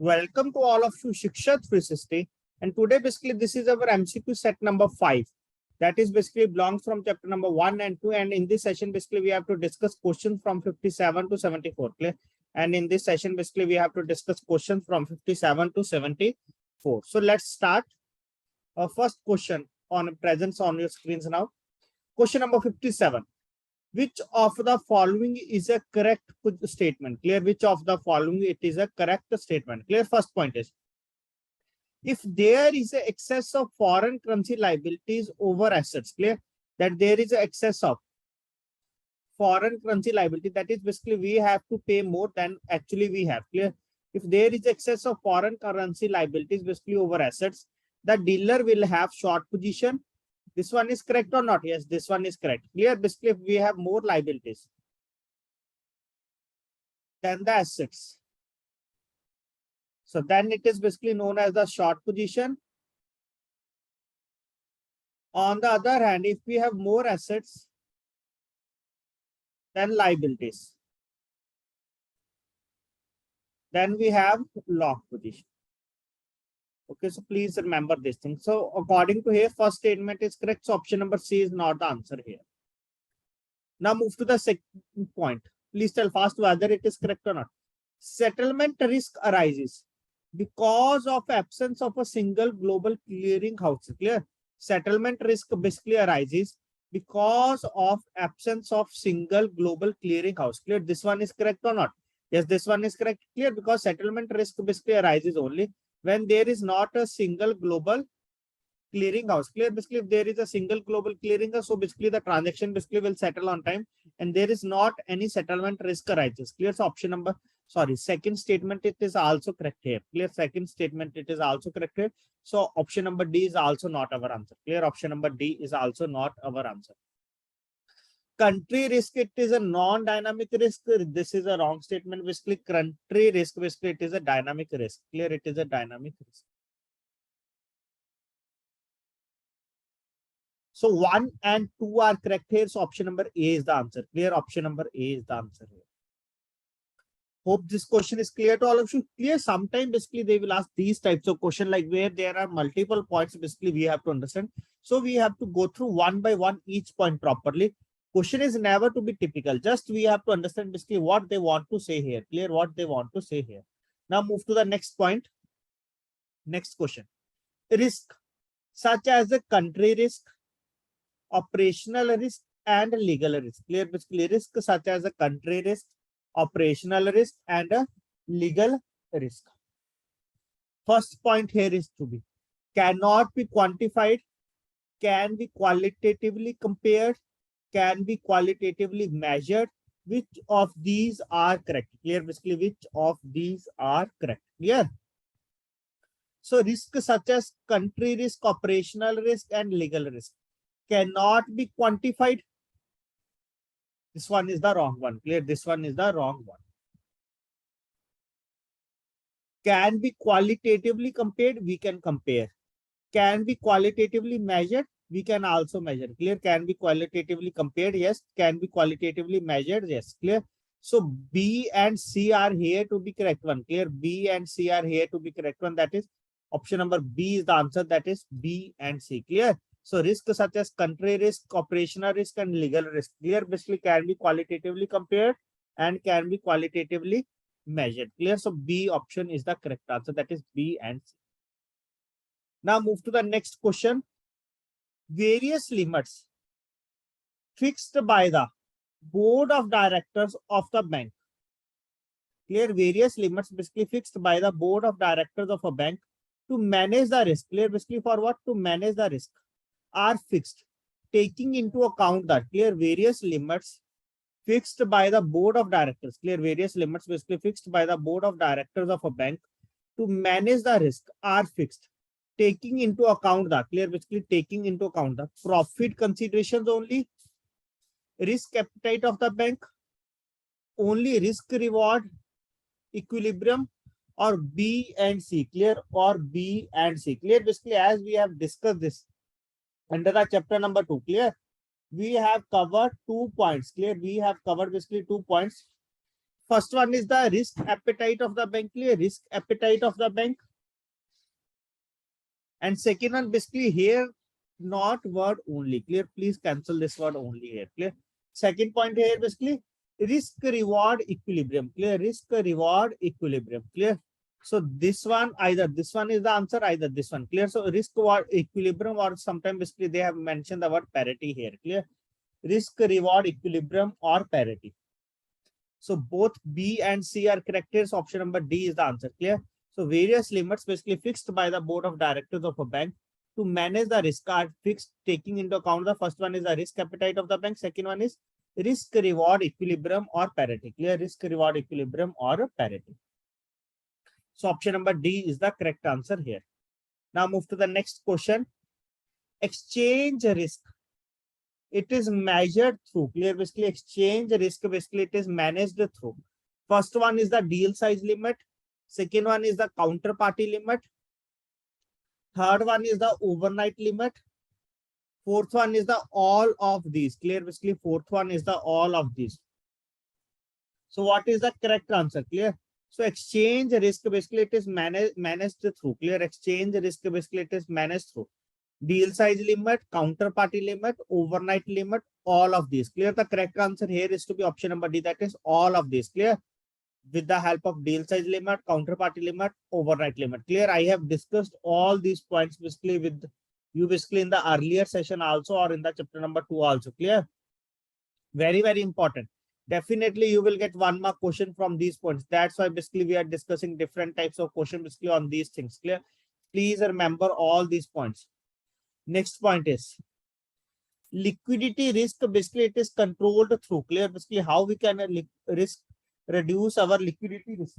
Welcome to all of you, Shikshat 360. And today, basically, this is our MCQ set number 5. That is basically belongs from chapter number 1 and 2. And in this session, basically, we have to discuss questions from 57 to 74. Clear? And in this session, basically, we have to discuss questions from 57 to 74. So let's start. First question on presence on your screens now. Question number 57. Which of the following is a correct statement? Clear? Which of the following it is a correct statement? Clear? First point is, if there is an excess of foreign currency liabilities over assets, clear? That there is an excess of foreign currency liability, that is basically we have to pay more than actually we have. Clear? If there is excess of foreign currency liabilities basically over assets, the dealer will have short position. This one is correct or not? Yes, this one is correct. Clear? Basically, if we have more liabilities than the assets, so then it is basically known as the short position. On the other hand, if we have more assets than liabilities, then we have long position. Okay, so please remember this thing. So according to here, first statement is correct. So option number C is not the answer here. Now move to the second point. Please tell fast whether it is correct or not. Settlement risk arises because of absence of a single global clearing house. Clear? Settlement risk basically arises because of absence of single global clearing house. Clear? This one is correct or not? Yes, this one is correct. Clear? Because settlement risk basically arises only when there is not a single global clearing house. Clear? Basically, if there is a single global clearing house, so basically the transaction basically will settle on time and there is not any settlement risk arises. Clear? So option number, second statement, it is also correct here. Clear? Second statement, it is also correct here. So option number D is also not our answer. Clear? Option number D is also not our answer. Country risk, it is a non-dynamic risk. This is a wrong statement. Basically, country risk, basically, it is a dynamic risk. Clear? It is a dynamic risk. So 1 and 2 are correct here. So option number A is the answer. Clear? Option number A is the answer here. Hope this question is clear to all of you. Clear? Sometimes basically they will ask these types of questions like where there are multiple points. Basically, we have to understand. So we have to go through one by one each point properly. Question is never to be typical. Just we have to understand basically what they want to say here. Clear? What they want to say here. Now move to the next point. Next question. Risk such as the country risk, operational risk, and legal risk. Clear? Basically, risk such as a country risk, operational risk, and a legal risk. First point here is to be cannot be quantified, can be qualitatively compared, can be qualitatively measured. Which of these are correct? Clear? Basically, which of these are correct? Clear? So risk such as country risk, operational risk, and legal risk cannot be quantified. This one is the wrong one. Clear? This one is the wrong one. Can be qualitatively compared. We can compare. Can be qualitatively measured. We can also measure. Clear? Can be qualitatively compared. Yes. Can be qualitatively measured. Yes. Clear? So B and C are here to be correct one. Clear? B and C are here to be correct one. That is option number B is the answer. That is B and C. Clear? So risk such as country risk, operational risk, and legal risk. Clear? Basically can be qualitatively compared and can be qualitatively measured. Clear? So B option is the correct answer. That is B and C. Now move to the next question. Various limits fixed by the board of directors of the bank. Clear? Various limits basically fixed by the board of directors of a bank to manage the risk. Clear? Basically for what? To manage the risk are fixed, taking into account that. Clear? Various limits fixed by the board of directors. Clear? Various limits basically fixed by the board of directors of a bank to manage the risk are fixed, taking into account that. Clear? Basically taking into account the profit considerations only, risk appetite of the bank, only risk reward equilibrium, or B and C. Clear? Or B and C. Clear? Basically as we have discussed this under the chapter number 2. Clear? We have covered 2 points. Clear? We have covered basically 2 points. First one is the risk appetite of the bank, clear, risk appetite of the bank. And second one, basically here, not word only, clear, please cancel this word only here, clear. Second point here, basically risk reward equilibrium, clear, risk reward equilibrium, clear. So this one, either this one is the answer, either this one, clear. So risk reward equilibrium, or sometimes basically they have mentioned the word parity here, clear, risk reward equilibrium or parity. So both B and C are correct here. So option number D is the answer, clear. So various limits basically fixed by the board of directors of a bank to manage the risk are fixed, taking into account the first one is the risk appetite of the bank. Second one is risk reward equilibrium or parity, clear, risk reward equilibrium or parity. So option number D is the correct answer here. Now move to the next question. Exchange risk. It is measured through, clear, basically exchange risk, basically it is managed through. First one is the deal size limit. Second one is the counterparty limit. Third one is the overnight limit. Fourth one is the all of these, clear, basically fourth one is the all of these. So what is the correct answer, clear? So exchange risk, basically it is managed through, clear, exchange risk, basically it is managed through deal size limit, counterparty limit, overnight limit, all of these, clear. The correct answer here is to be option number D, that is all of these, clear, with the help of deal size limit, counterparty limit, overnight limit, clear. I have discussed all these points basically with you basically in the earlier session also, or in the chapter number 2 also, clear. Very, very important. Definitely you will get one mark question from these points. That's why basically we are discussing different types of questions basically on these things, clear. Please remember all these points. Next point is liquidity risk, basically it is controlled through, clear, basically how we can reduce our liquidity risk.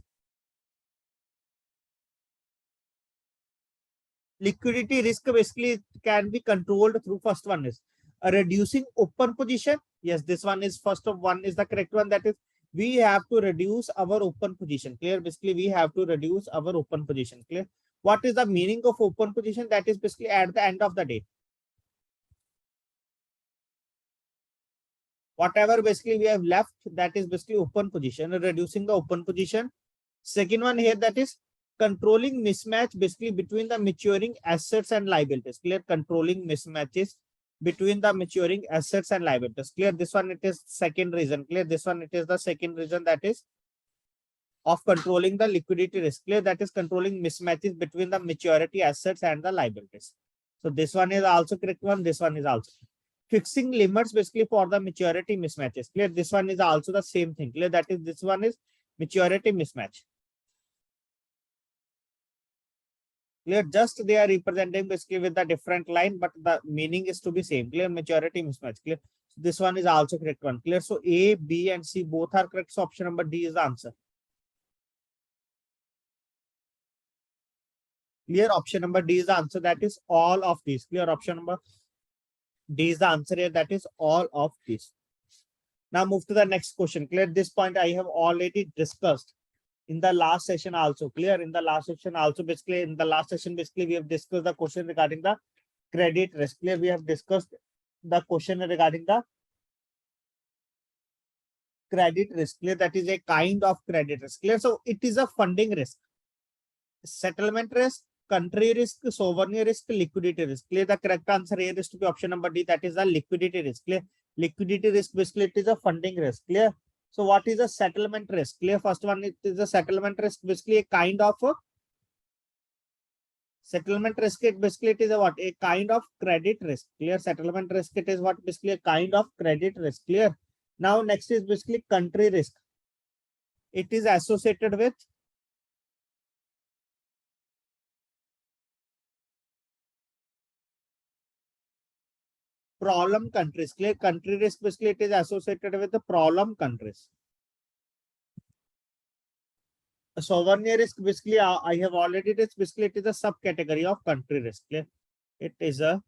Liquidity risk basically can be controlled through, first one is reducing open position. Yes, this one is first of one is the correct one, that is we have to reduce our open position, clear, basically we have to reduce our open position, clear. What is the meaning of open position? That is basically at the end of the day, whatever basically we have left, that is basically open position, reducing the open position. Second one here, that is controlling mismatch basically between the maturing assets and liabilities, clear, controlling mismatches between the maturing assets and liabilities, clear. This one it is second reason, clear, this one it is the second reason, that is of controlling the liquidity risk, clear, that is controlling mismatches between the maturity assets and the liabilities. So this one is also correct one, this one is also fixing limits basically for the maturity mismatches, clear, this one is also the same thing, clear, that is this one is maturity mismatch, clear, just they are representing basically with the different line, but the meaning is to be same, clear, maturity mismatch, clear. So this one is also correct one, clear. So A, B and C both are correct, so option number D is the answer, clear. Option number D is the answer, that is all of these, clear, option number D is the answer here, that is all of these. Now move to the next question, clear. This point I have already discussed in the last session also, clear, in the last session also, basically in the last session basically we have discussed the question regarding the credit risk, clear, we have discussed the question regarding the credit risk, clear, that is a kind of credit risk, clear. So it is a funding risk, settlement risk, country risk, sovereign risk, liquidity risk, clear. The correct answer here is to be option number D, that is the liquidity risk, clear. Liquidity risk basically it is a funding risk, clear. So what is a settlement risk, clear? First one, it is a settlement risk, basically a kind of settlement risk, it basically it is a what, a kind of credit risk, clear. Settlement risk it is what, basically a kind of credit risk, clear. Now next is basically country risk. It is associated with problem countries, clear. Country risk basically it is associated with the problem countries. Sovereign risk basically I have already discussed, basically it is a subcategory of country risk, clear. It is a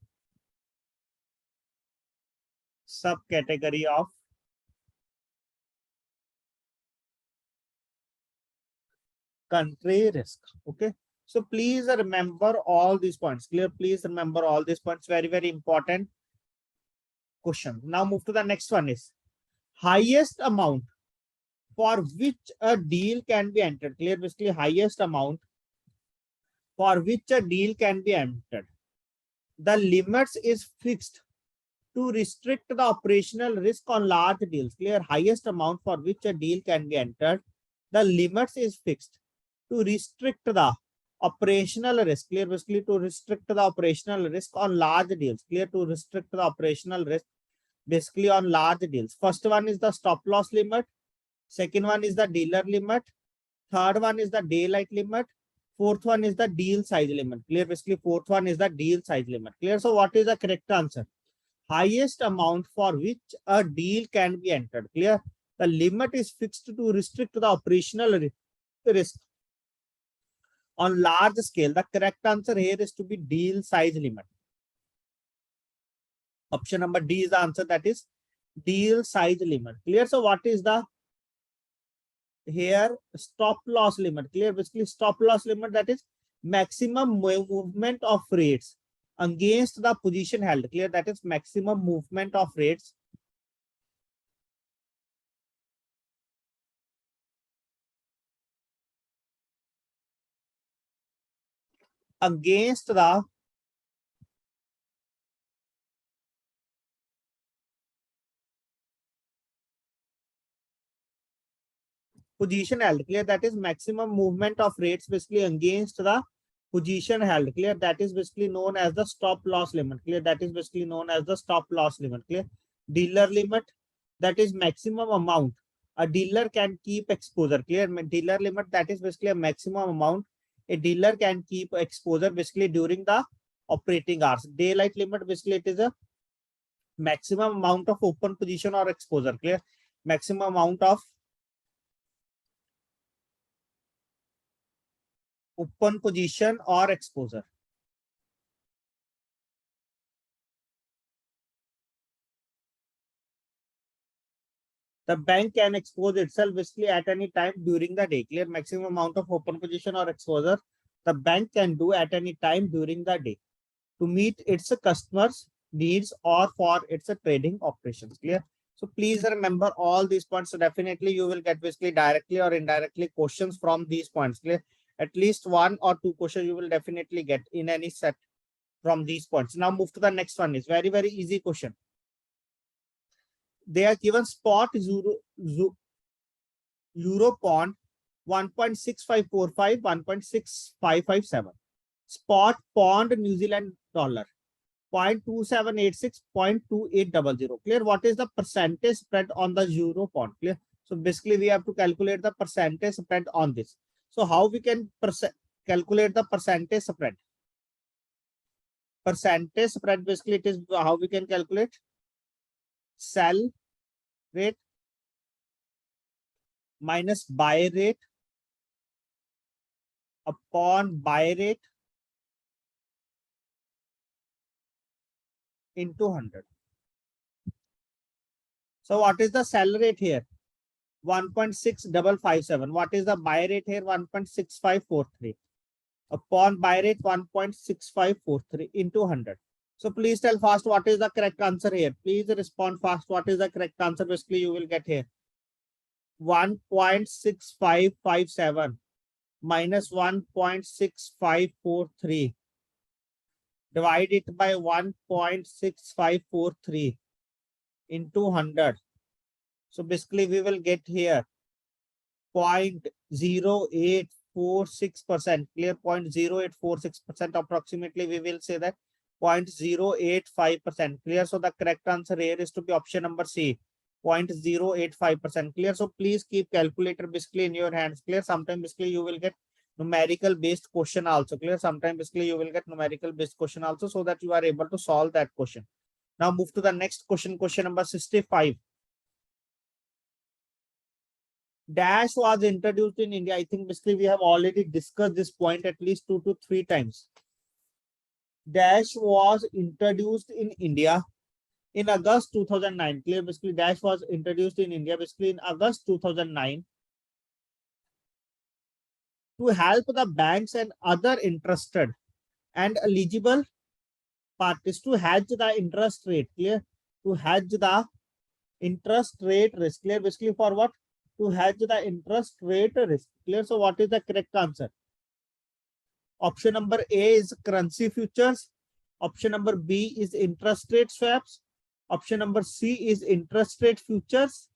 subcategory of country risk, okay. So please remember all these points, clear, please remember all these points, very, very important question. Now move to the next one is highest amount for which a deal can be entered. Clear? Basically, highest amount for which a deal can be entered. The limits is fixed to restrict the operational risk on large deals. Clear? Highest amount for which a deal can be entered. The limits is fixed to restrict the operational risk. Clear? Basically, to restrict the operational risk on large deals. Clear? To restrict the operational risk basically on large deals. First one is the stop loss limit. Second one is the dealer limit. Third one is the daylight limit. Fourth one is the deal size limit. Clear? Basically, fourth one is the deal size limit. Clear? So what is the correct answer? Highest amount for which a deal can be entered. Clear? The limit is fixed to restrict the operational risk on large scale. The correct answer here is to be deal size limit. Option number D is the answer, that is deal size limit. Clear? So what is the here stop loss limit? Clear? Basically, stop loss limit, that is maximum movement of rates against the position held. Clear? That is maximum movement of rates against the position held. Clear? That is maximum movement of rates basically against the position held. Clear? That is basically known as the stop loss limit. Clear? That is basically known as the stop loss limit. Clear? Dealer limit, that is maximum amount a dealer can keep exposure. Clear? Dealer limit, that is basically a maximum amount a dealer can keep exposure basically during the operating hours. Daylight limit, basically it is a maximum amount of open position or exposure. Clear? Maximum amount of open position or exposure. The bank can expose itself basically at any time during the day. Clear? Maximum amount of open position or exposure the bank can do at any time during the day to meet its customers' needs or for its trading operations. Clear? So please remember all these points. So definitely you will get basically directly or indirectly questions from these points. Clear? At least one or two questions you will definitely get in any set from these points. Now move to the next one. Is very, very easy question. They are given spot euro pond 1.6545, 1.6557. Spot pond New Zealand dollar 0.2786, 0.2800. Clear? What is the percentage spread on the euro pond? Clear? So basically we have to calculate the percentage spread on this. So how we can calculate the percentage spread? Percentage spread, basically it is how we can calculate sell rate minus buy rate upon buy rate into 100. So what is the sell rate here? 1.6557. What is the buy rate here? 1.6543. Upon buy rate 1.6543 into 100. So please tell fast what is the correct answer here. Please respond fast. What is the correct answer? Basically you will get here 1.6557 minus 1.6543. Divide it by 1.6543 into 100. So basically we will get here 0.0846%. Clear? 0.0846% approximately we will say that 0.085%. Clear? So the correct answer here is to be option number C, 0.085%. Clear? So please keep calculator basically in your hands. Clear? Sometimes basically you will get numerical based question also. Clear? Sometimes basically you will get numerical based question also, so that you are able to solve that question. Now move to the next question, question number 65. Dash was introduced in India. I think basically we have already discussed this point at least 2 to 3 times. Dash was introduced in India in August 2009. Clear? Basically Dash was introduced in India basically in August 2009 to help the banks and other interested and eligible parties to hedge the interest rate. Clear? To hedge the interest rate risk. Clear? Basically for what? to hedge the interest rate risk. Clear? So what is the correct answer? Option number A is currency futures. Option number B is interest rate swaps. Option number C is interest rate futures.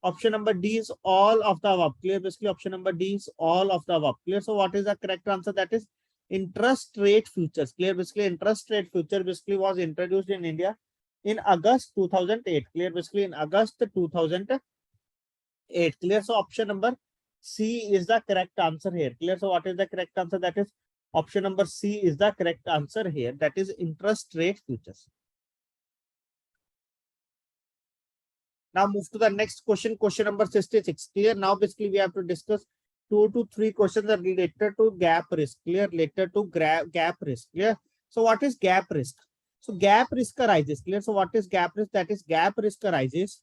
Option number D is all of the above. Clear? Basically, option number D is all of the above. Clear? So what is the correct answer? That is interest rate futures. Clear? Basically, interest rate future basically was introduced in India in August 2008. Clear? Basically, in August 2008. Clear? So option number C is the correct answer here. Clear? So what is the correct answer? That is option number C is the correct answer here. That is interest rate futures. Now move to the next question, question number 66. Clear? Now basically we have to discuss 2 to 3 questions are related to gap risk. Clear? Related to gap risk. Clear? So what is gap risk? So gap risk arises. Clear? So what is gap risk? That is gap risk arises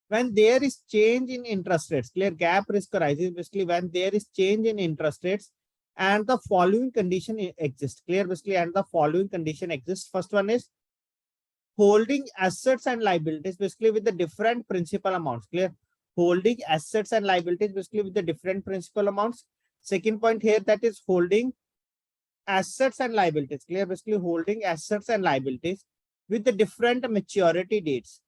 when there is change in interest rates. Clear? Gap risk arises basically when there is change in interest rates and the following condition exists. Clear? Basically, and the following condition exists. First one is holding assets and liabilities basically with the different principal amounts. Clear? Holding assets and liabilities basically with the different principal amounts. Second point here, that is holding assets and liabilities. Clear? Basically holding assets and liabilities with the different maturity dates.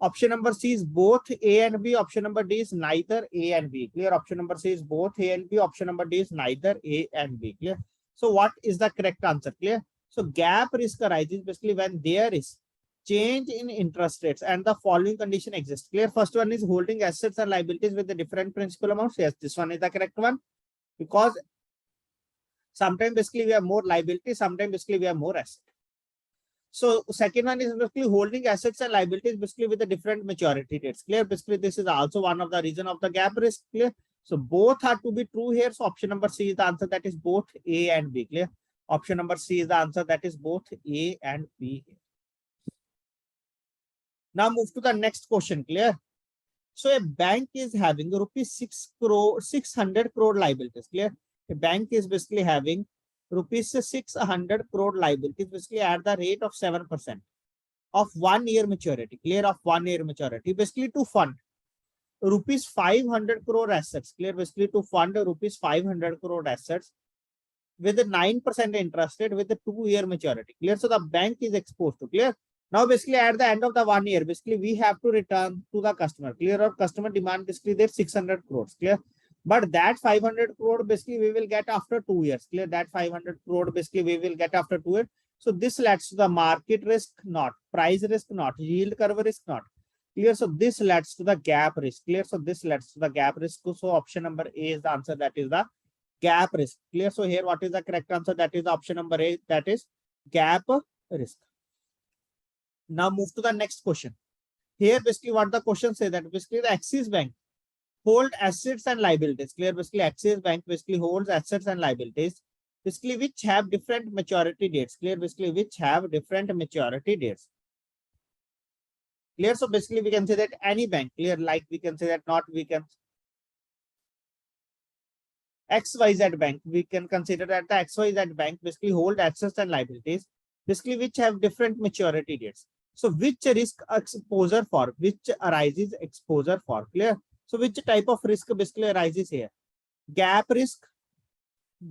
Option number C is both A and B. Option number D is neither A and B. Clear? Option number C is both A and B. Option number D is neither A and B. Clear? So what is the correct answer? Clear? So gap risk arises basically when there is change in interest rates and the following condition exists. Clear? First one is holding assets and liabilities with the different principal amounts. Yes, this one is the correct one, because sometimes basically we have more liability, sometimes basically we have more asset. So second one is basically holding assets and liabilities basically with the different maturity dates. Clear? Basically this is also one of the reason of the gap risk. Clear? So both are to be true here. So option number C is the answer, that is both A and B. Clear? Option number C is the answer, that is both A and B. Now move to the next question. Clear? So a bank is having rupees 600 crore liabilities. Clear? A bank is basically having rupees 600 crore liabilities basically at the rate of 7% of 1 year maturity. Clear? Of 1 year maturity basically to fund rupees 500 crore assets. Clear? Basically to fund rupees 500 crore assets with a 9% interest rate with a 2-year maturity. Clear? So the bank is exposed to. Clear? Now basically at the end of the 1 year, basically we have to return to the customer. Clear? Or customer demand basically there's 600 crores. Clear? But that 500 crore basically we will get after 2 years. Clear? That 500 crore basically we will get after 2 years. So this leads to the market risk, not price risk, not yield curve risk, not. Clear? So this leads to the gap risk. Clear? So this leads to the gap risk. So option number A is the answer, that is the gap risk. Clear? So here what is the correct answer? That is the option number A, that is gap risk. Now move to the next question. Here basically what the question says, that basically the Axis Bank hold assets and liabilities. Clear? Basically Axis Bank basically holds assets and liabilities basically which have different maturity dates. Clear? Basically which have different maturity dates. Clear? So basically we can say that any bank. Clear? Like we can say that not, we can XYZ Bank, we can consider that the XYZ Bank basically hold assets and liabilities basically which have different maturity dates. So which risk exposure for, which arises exposure for. Clear? So which type of risk basically arises here? Gap risk,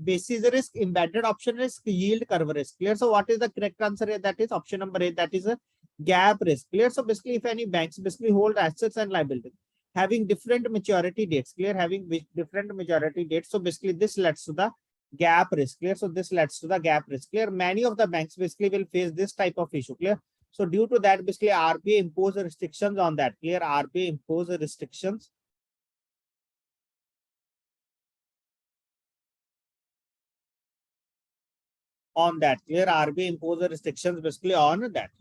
basis risk, embedded option risk, yield curve risk. Clear? So what is the correct answer here? That is option number A, that is a gap risk. Clear? So basically if any banks basically hold assets and liabilities having different maturity dates. Clear? Having different maturity dates. So basically this leads to the gap risk. Clear? So this leads to the gap risk. Clear? Many of the banks basically will face this type of issue. Clear? So due to that, basically RBI impose restrictions on that. Clear? RBI impose restrictions on that. Clear? RBI impose restrictions basically on that.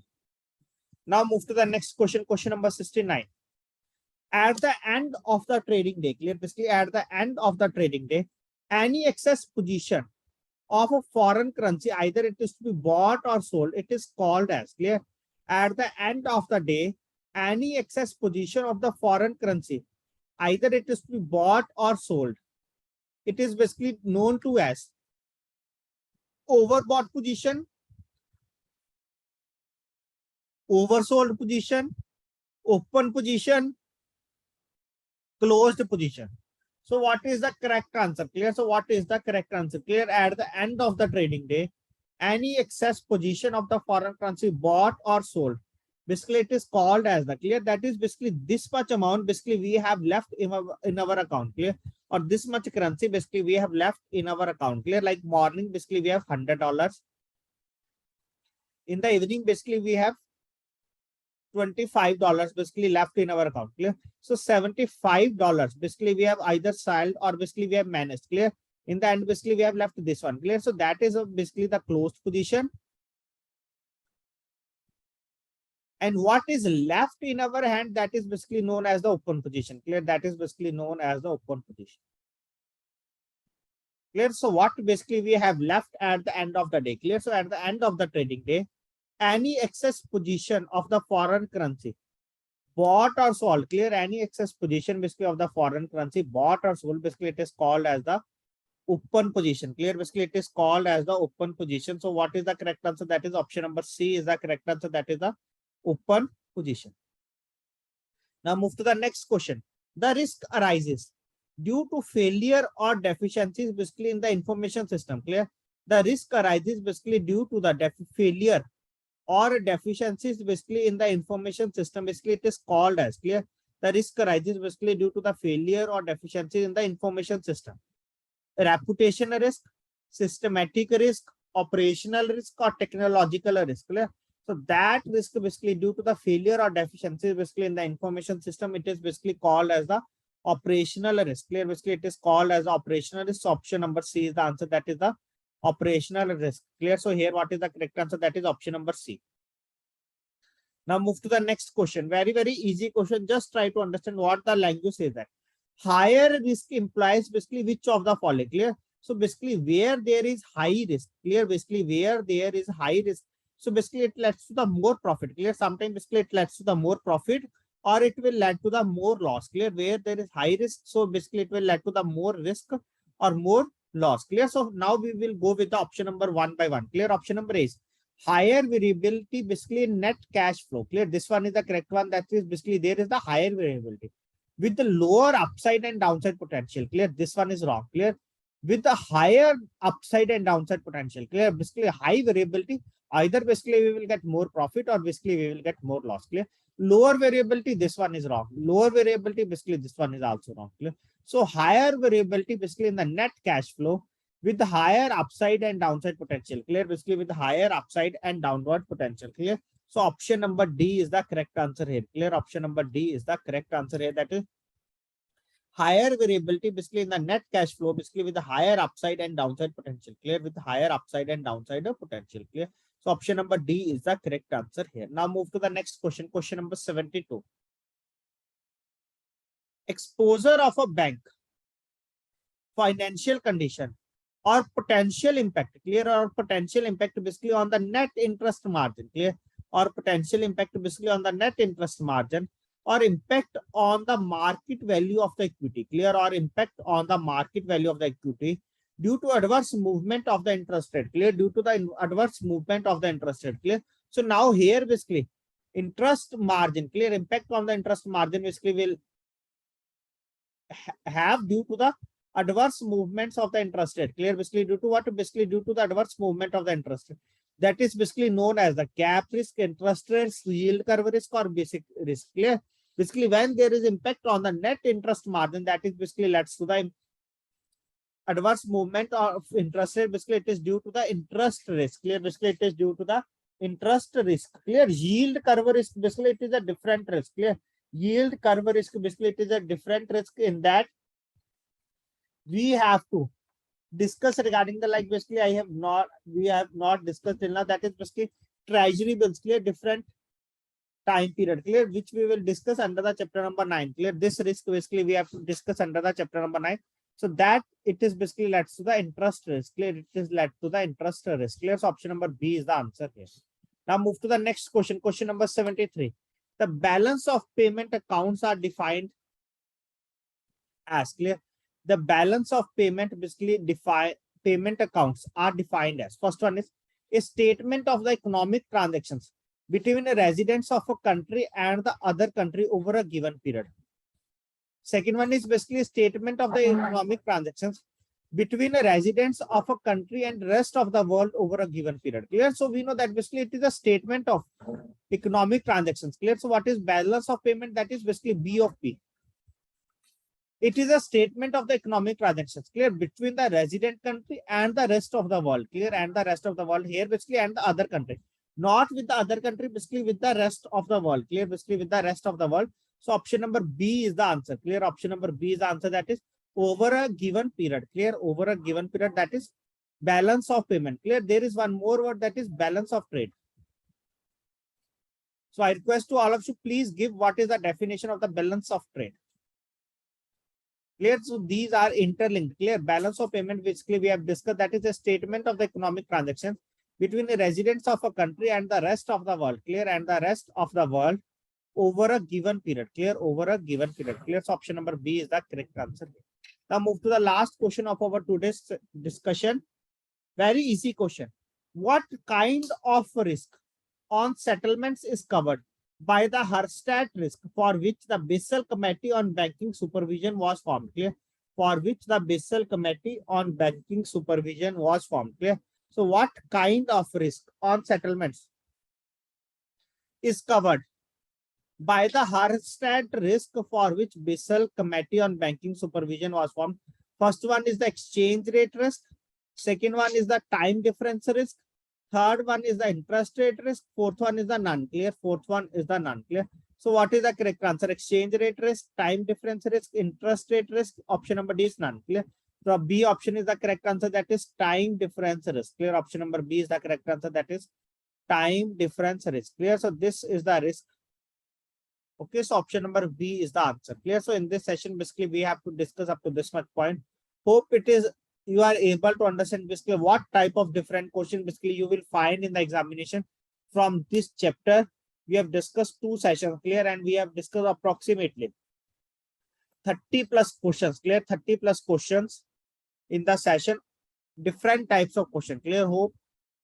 Now move to the next question, question number 69. At the end of the trading day, clear? Basically at the end of the trading day, any excess position of a foreign currency, either it is to be bought or sold, it is called as, clear? At the end of the day, any excess position of the foreign currency, either it is to be bought or sold, it is basically known to as overbought position, oversold position, open position, closed position. So what is the correct answer? Clear. So what is the correct answer? Clear. At the end of the trading day, any excess position of the foreign currency bought or sold, basically it is called as the clear. That is basically this much amount basically we have left in our account. Clear. Or this much currency basically we have left in our account. Clear. Like morning basically we have $100. In the evening basically we have $25 basically left in our account. Clear. So $75 basically we have either sold or basically we have managed. Clear. In the end basically we have left this one. Clear. So that is basically the closed position. And what is left in our hand, that is basically known as the open position. Clear. That is basically known as the open position. Clear. So what basically we have left at the end of the day. Clear. So at the end of the trading day, any excess position of the foreign currency bought or sold. Clear. Any excess position basically of the foreign currency bought or sold, basically it is called as the open position. Clear. Basically it is called as the open position. So what is the correct answer? That is option number C is the correct answer. That is the open position. Now move to the next question. The risk arises due to failure or deficiencies basically in the information system. Clear. The risk arises basically due to the failure or deficiencies basically in the information system. Basically it is called as clear. The risk arises basically due to the failure or deficiencies in the information system. Reputation risk, systematic risk, operational risk, or technological risk. Clear. So that risk basically due to the failure or deficiencies basically in the information system, it is basically called as the operational risk. Clear. Basically it is called as operational risk. So option number C is the answer. That is the operational risk. Clear. So here what is the correct answer? That is option number C. Now move to the next question. Very, very easy question. Just try to understand what the language says that. Higher risk implies basically which of the following. Clear. So basically where there is high risk. Clear. Basically where there is high risk. So basically it leads to the more profit. Clear. Sometimes basically it leads to the more profit or it will lead to the more loss. Clear. Where there is high risk. So basically it will lead to the more risk or more loss. Clear. So now we will go with the option number one by one. Clear. Option number is higher variability basically net cash flow. Clear. This one is the correct one. That is basically there is the higher variability with the lower upside and downside potential. Clear. This one is wrong. Clear. With the higher upside and downside potential. Clear. Basically high variability, either basically we will get more profit or basically we will get more loss. Clear. Lower variability, this one is wrong. Lower variability, basically this one is also wrong. Clear. So higher variability basically in the net cash flow with the higher upside and downside potential. Clear. Basically with the higher upside and downward potential. Clear. So option number D is the correct answer here. Clear. Option number D is the correct answer here. That is higher variability basically in the net cash flow basically with the higher upside and downside potential. Clear. With the higher upside and downside potential. Clear. So option number D is the correct answer here. Now move to the next question. Question number 72. Exposure of a bank, financial condition, or potential impact. Clear. Or potential impact basically on the net interest margin. Clear. Or potential impact basically on the net interest margin, or impact on the market value of the equity. Clear. Or impact on the market value of the equity due to adverse movement of the interest rate. Clear. Due to the adverse movement of the interest rate. Clear. So now here basically interest margin. Clear. Impact on the interest margin basically will have due to the adverse movements of the interest rate. Clear. Basically due to what? Basically due to the adverse movement of the interest rate. That is basically known as the cap risk, interest rates, yield curve risk, or basic risk. Clear. Basically when there is impact on the net interest margin, that is basically leads to the adverse movement of interest rate. Basically it is due to the interest risk. Clear. Basically it is due to the interest risk. Clear. Yield curve risk, basically it is a different risk. Clear. Yield curve risk, basically it is a different risk in that we have to discuss regarding the like basically we have not discussed till now. That is basically treasury bills. Clear. Different time period. Clear. Which we will discuss under the chapter number 9. Clear. This risk basically we have to discuss under the chapter number 9. So that it is basically led to the interest risk. Clear. It is led to the interest risk. Clear. So option number B is the answer here. Now move to the next question. Question number 73. The balance of payment accounts are defined as. Clear. The balance of payment basically payment accounts are defined as. First one is a statement of the economic transactions between the residents of a country and the other country over a given period. Second one is basically a statement of the economic transactions between the residents of a country and rest of the world over a given period. Clear? So we know that basically it is a statement of economic transactions. Clear? So what is balance of payment? That is basically B of P. It is a statement of the economic transactions, clear, between the resident country and the rest of the world, clear, and the rest of the world here basically, and the other country, not with the other country, basically with the rest of the world, clear, basically with the rest of the world. So option number B is the answer, clear. Option number B is the answer, that is over a given period, clear, over a given period, that is balance of payment, clear. There is one more word, that is balance of trade. So I request to all of you, please give what is the definition of the balance of trade. Clear? So these are interlinked. Clear? Balance of payment, basically we have discussed, that is a statement of the economic transactions between the residents of a country and the rest of the world. Clear? And the rest of the world over a given period. Clear? Over a given period. Clear? So option number B is the correct answer. Now move to the last question of our today's discussion. Very easy question. What kind of risk on settlements is covered by the Herstatt Risk for which the Basel Committee on Banking Supervision was formed? Clear? For which the Basel Committee on Banking Supervision was formed. Clear? So what kind of risk on settlements is covered by the Herstatt Risk for which Basel Committee on Banking Supervision was formed? First one is the exchange rate risk. Second one is the time difference risk. Third one is the interest rate risk. Fourth one is the non-clear. Fourth one is the non-clear. So what is the correct answer? Exchange rate risk, time difference risk, interest rate risk. Option number D is non-clear. So B option is the correct answer. That is time difference risk. Clear? Option number B is the correct answer. That is time difference risk. Clear? So this is the risk. Okay. So option number B is the answer. Clear? So in this session, basically we have to discuss up to this much point. Hope it is you are able to understand basically what type of different questions basically you will find in the examination from this chapter. We have discussed 2 sessions, clear, and we have discussed approximately 30 plus questions, clear, 30 plus questions in the session, different types of questions, clear. Hope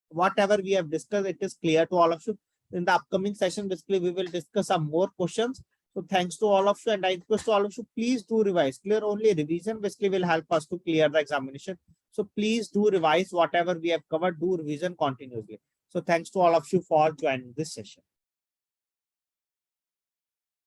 whatever we have discussed, it is clear to all of you. In the upcoming session, basically we will discuss some more questions. So thanks to all of you, and I request to all of you, please do revise. Clear? Only revision basically will help us to clear the examination. So please do revise whatever we have covered, do revision continuously. So thanks to all of you for joining this session.